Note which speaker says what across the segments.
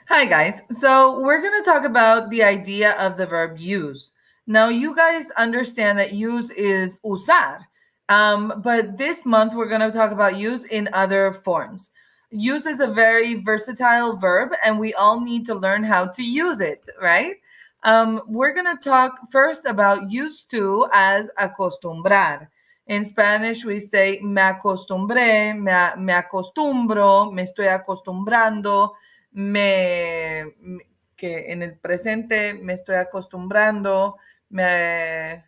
Speaker 1: Hi guys, so we're going to talk about the idea of the verb use. Now you guys understand that use is usar, but this month we're going to talk about use in other forms. Use is a very versatile verb and we all need to learn how to use it, right? We're going to talk first about used to as acostumbrar. In Spanish we say me acostumbré, me acostumbro, me estoy acostumbrando, que en el presente me estoy acostumbrando, me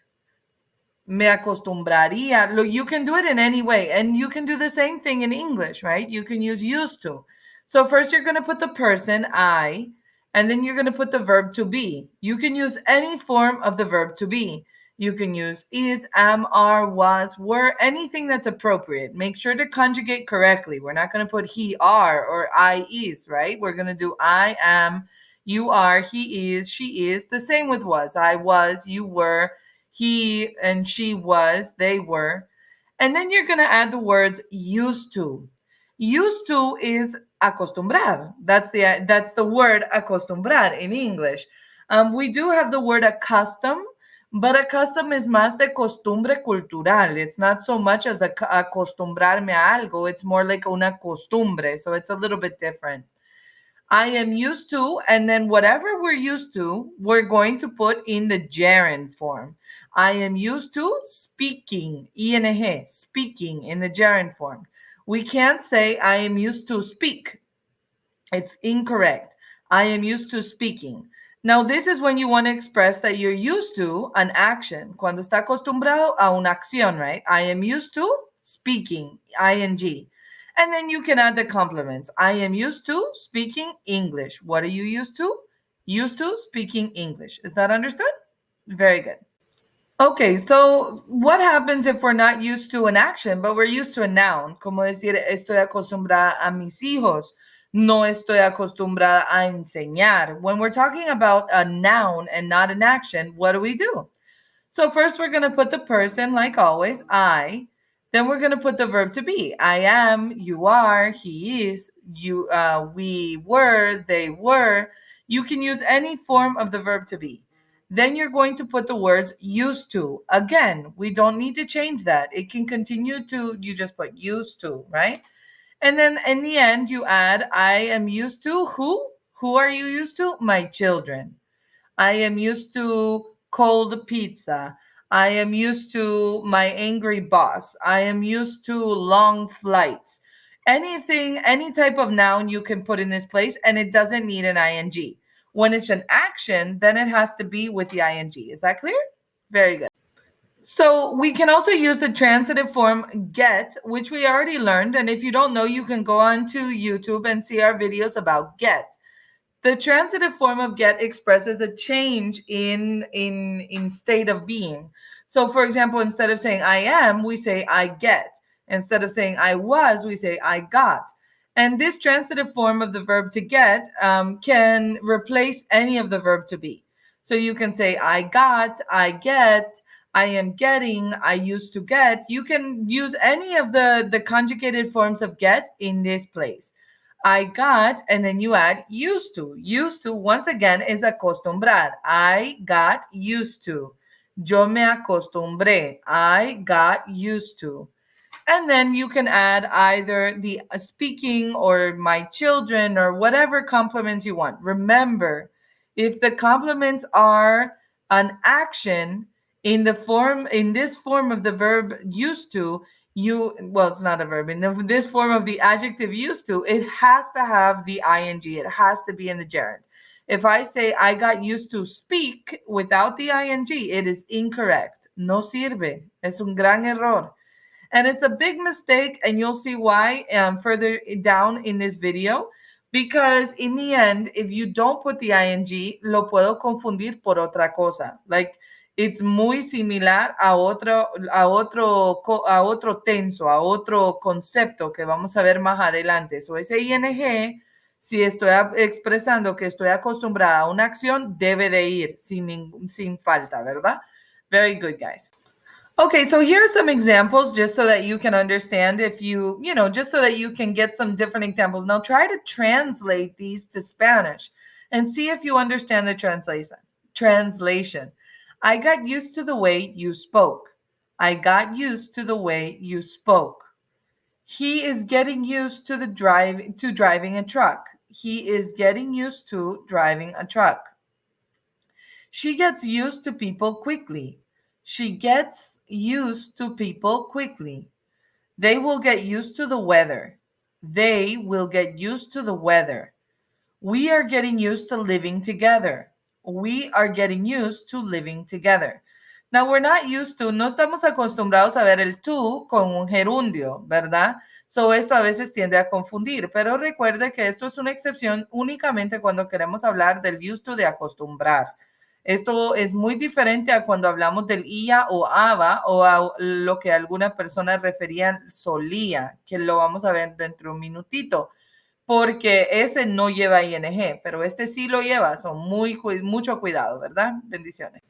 Speaker 1: acostumbraría. Look, you can do it in any way, and you can do the same thing in English, right? You can use used to. So first you're going to put the person, I, and then you're going to put the verb to be. You can use any form of the verb to be. You can use is, am, are, was, were, anything that's appropriate. Make sure to conjugate correctly. We're not going to put he, are, or I is, right? We're going to do I am, you are, he is, she is. The same with was. I was, you were, he and she was, they were. And then you're going to add the words used to. Used to is acostumbrar. That's the word acostumbrar in English. We do have the word accustomed, but accustomed is más de costumbre cultural. It's not so much as acostumbrarme a algo. It's more like una costumbre. So it's a little bit different. I am used to, and then whatever we're used to, we're going to put in the gerund form. I am used to speaking, ing, speaking in the gerund form. We can't say I am used to speak. It's incorrect. I am used to speaking. Now, this is when you want to express that you're used to an action. Cuando está acostumbrado a una acción, right? I am used to speaking, ing. And then you can add the complements. I am used to speaking English. What are you used to? Used to speaking English. Is that understood? Very good. Okay, so what happens if we're not used to an action, but we're used to a noun? Como decir, estoy acostumbrada a mis hijos. No estoy acostumbrada a enseñar. When we're talking about a noun and not an action, what do? So first we're going to put the person, like always, I. Then we're going to put the verb to be. I am, you are, he is, we were, they were. You can use any form of the verb to be. Then you're going to put the words used to. Again, we don't need to change that. It can continue to, you just put used to, right? And then in the end, you add, I am used to who? Who are you used to? My children. I am used to cold pizza. I am used to my angry boss. I am used to long flights. Anything, any type of noun you can put in this place, and it doesn't need an ing. When it's an action, then it has to be with the ing. Is that clear? Very good. So we can also use the transitive form get, which we already learned. And if you don't know, you can go on to YouTube and see our videos about get. The transitive form of get expresses a change in state of being. So for example, instead of saying I am, we say I get. Instead of saying I was, we say I got. And this transitive form of the verb to get can replace any of the verb to be. So you can say I got, I get, I am getting, I used to get. You can use any of the conjugated forms of get in this place. I got, and then you add used to. Used to, once again, is acostumbrar. I got used to. Yo me acostumbré. I got used to. And then you can add either the speaking or my children or whatever complements you want. Remember, if the complements are an action in this form of the verb used to, it's not a verb. This form of the adjective used to, it has to have the ing. It has to be in the gerund. If I say I got used to speak without the ing, it is incorrect. No sirve. Es un gran error. And it's a big mistake, and you'll see why further down in this video. Because in the end, if you don't put the ing, lo puedo confundir por otra cosa. Like, it's muy similar a otro tenso, a otro concepto que vamos a ver más adelante. So ese ing, si estoy expresando que estoy acostumbrada a una acción, debe de ir sin falta, ¿verdad? Very good, guys. Okay, so here are some examples just so that you can understand if just so that you can get some different examples. Now try to translate these to Spanish and see if you understand the translation. I got used to the way you spoke. I got used to the way you spoke. He is getting used to driving a truck. He is getting used to driving a truck. She gets used to people quickly. She gets used to people quickly. They will get used to the weather. They will get used to the weather. We are getting used to living together. We are getting used to living together. Now, we're not used to, no estamos acostumbrados a ver el to con un gerundio, ¿verdad? So, esto a veces tiende a confundir, pero recuerde que esto es una excepción únicamente cuando queremos hablar del used to de acostumbrar. Esto es muy diferente a cuando hablamos del ia o aba o a lo que algunas personas referían solía, que lo vamos a ver dentro de un minutito, porque ese no lleva ing, pero este sí lo lleva, son mucho cuidado, ¿verdad? Bendiciones.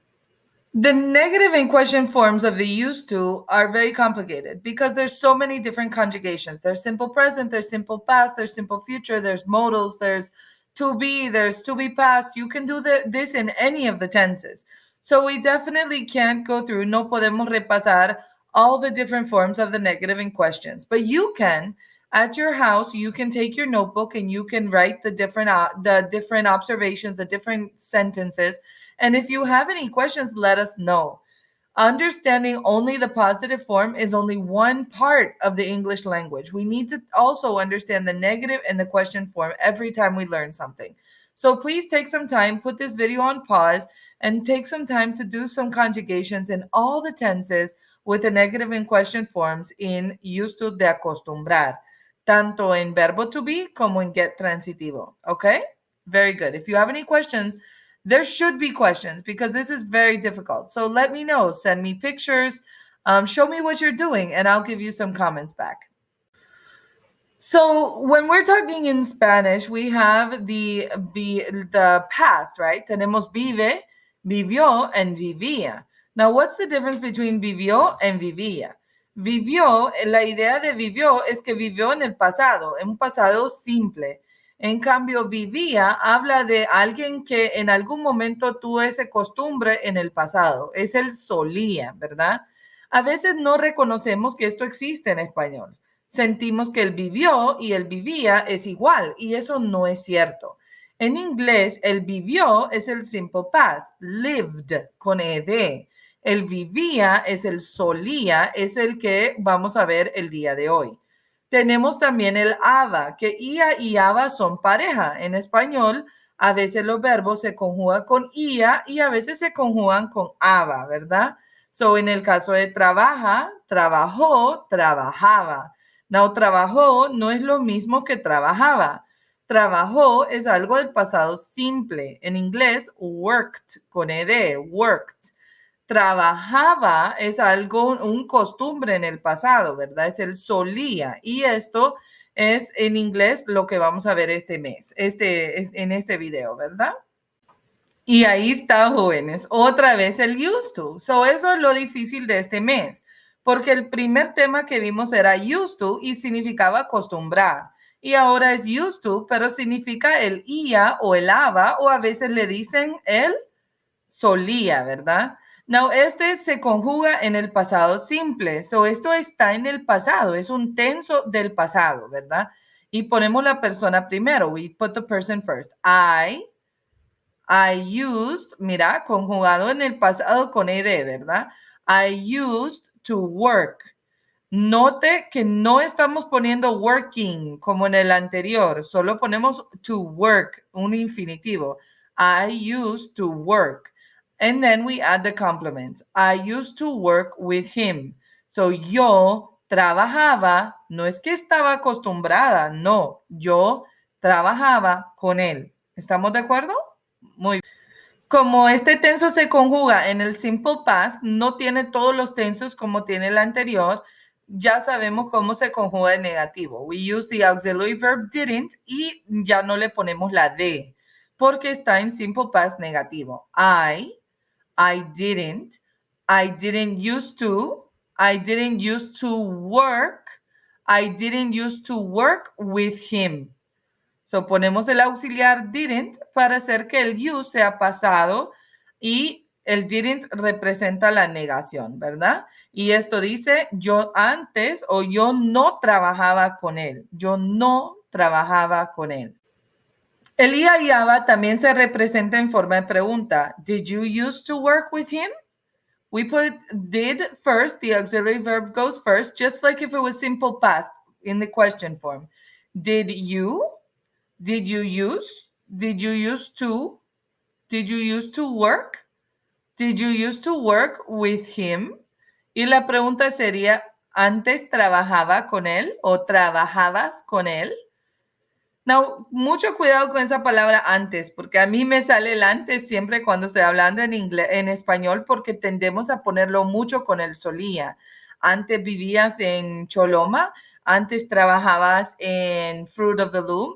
Speaker 1: The negative in question forms of the used to are very complicated because there's so many different conjugations. There's simple present, there's simple past, there's simple future, there's modals, there's to be, there's to be past. You can do this in any of the tenses. So we definitely can't go through, no podemos repasar all the different forms of the negative in questions. But you can, at your house, you can take your notebook and you can write the different observations, the different sentences, and if you have any questions, let us know. Understanding only the positive form is only one part of the English language. We need to also understand the negative and the question form every time we learn something. So please take some time, put this video on pause, and take some time to do some conjugations in all the tenses with the negative and question forms in used to de acostumbrar, tanto en verbo to be como en get transitivo. Okay? Very good. If you have any questions, there should be questions because this is very difficult. So let me know. Send me pictures. Show me what you're doing, and I'll give you some comments back. So when we're talking in Spanish, we have the past, right? Tenemos vive, vivió, and vivía. Now, what's the difference between vivió and vivía? Vivió, la idea de vivió es que vivió en el pasado, en un pasado simple. En cambio, vivía habla de alguien que en algún momento tuvo esa costumbre en el pasado. Es el solía, ¿verdad? A veces no reconocemos que esto existe en español. Sentimos que el vivió y el vivía es igual, y eso no es cierto. En inglés, el vivió es el simple past, lived, con ed. El vivía es el solía, es el que vamos a ver el día de hoy. Tenemos también el aba, que ia y aba son pareja. En español, a veces los verbos se conjugan con ia y a veces se conjugan con aba, ¿verdad? So, en el caso de trabaja, trabajó, trabajaba. Now, trabajó no es lo mismo que trabajaba. Trabajó es algo del pasado simple. En inglés, worked, con ed, worked. Trabajaba es algo, un costumbre en el pasado, ¿verdad? Es el solía. Y esto es en inglés lo que vamos a ver este mes, en este video, ¿verdad? Y ahí está, jóvenes, otra vez el used to. So, eso es lo difícil de este mes, porque el primer tema que vimos era used to y significaba acostumbrar. Y ahora es used to, pero significa el ia o el aba, o a veces le dicen el solía, ¿verdad? Now, este se conjuga en el pasado simple. So, esto está en el pasado, es un tenso del pasado, ¿verdad? Y ponemos la persona primero. We put the person first. I used, mira, conjugado en el pasado con ed, ¿verdad? I used to work. Note que no estamos poniendo working como en el anterior, solo ponemos to work, un infinitivo. I used to work. And then we add the complement. I used to work with him. So yo trabajaba, no es que estaba acostumbrada, no, yo trabajaba con él. ¿Estamos de acuerdo? Muy bien. Como este tenso se conjuga en el simple past, no tiene todos los tensos como tiene el anterior, ya sabemos cómo se conjuga el negativo. We use the auxiliary verb didn't y ya no le ponemos la de, porque está en simple past negativo. I didn't, I didn't used to. I didn't used to work. I didn't used to work with him. So ponemos el auxiliar didn't para hacer que el use sea pasado y el didn't representa la negación, ¿verdad? Y esto dice yo antes o yo no trabajaba con él. Yo no trabajaba con él. El ia y aba también se representa en forma de pregunta. Did you used to work with him? We put did first, the auxiliary verb goes first, just like if it was simple past in the question form. Did you? Did you use? Did you used to? Did you used to work? Did you used to work with him? Y la pregunta sería, ¿antes trabajaba con él o trabajabas con él? No, mucho cuidado con esa palabra antes, porque a mí me sale el antes siempre cuando estoy hablando en inglés, en español, porque tendemos a ponerlo mucho con el solía. Antes vivías en Choloma, antes trabajabas en Fruit of the Loom,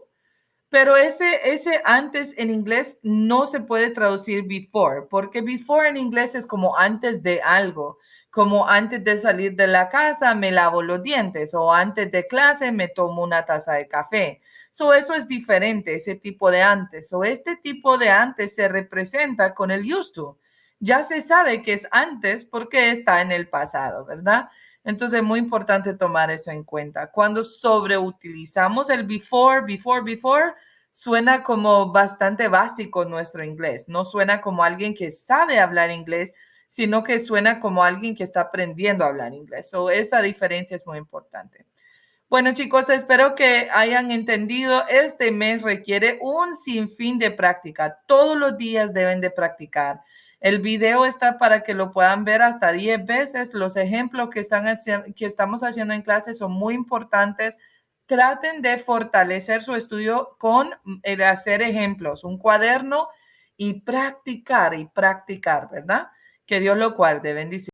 Speaker 1: pero ese antes en inglés no se puede traducir before, porque before en inglés es como antes de algo, como antes de salir de la casa me lavo los dientes o antes de clase me tomo una taza de café. So, eso es diferente, ese tipo de antes. O este tipo de antes se representa con el used to. Ya se sabe que es antes porque está en el pasado, ¿verdad? Entonces es muy importante tomar eso en cuenta. Cuando sobreutilizamos el before, suena como bastante básico nuestro inglés. No suena como alguien que sabe hablar inglés, sino que suena como alguien que está aprendiendo a hablar inglés. So, esa diferencia es muy importante. Bueno, chicos, espero que hayan entendido. Este mes requiere un sinfín de práctica. Todos los días deben de practicar. El video está para que lo puedan ver hasta 10 veces. Los ejemplos que estamos haciendo en clase son muy importantes. Traten de fortalecer su estudio con el hacer ejemplos, un cuaderno y practicar, ¿verdad? Que Dios lo guarde. Bendiciones.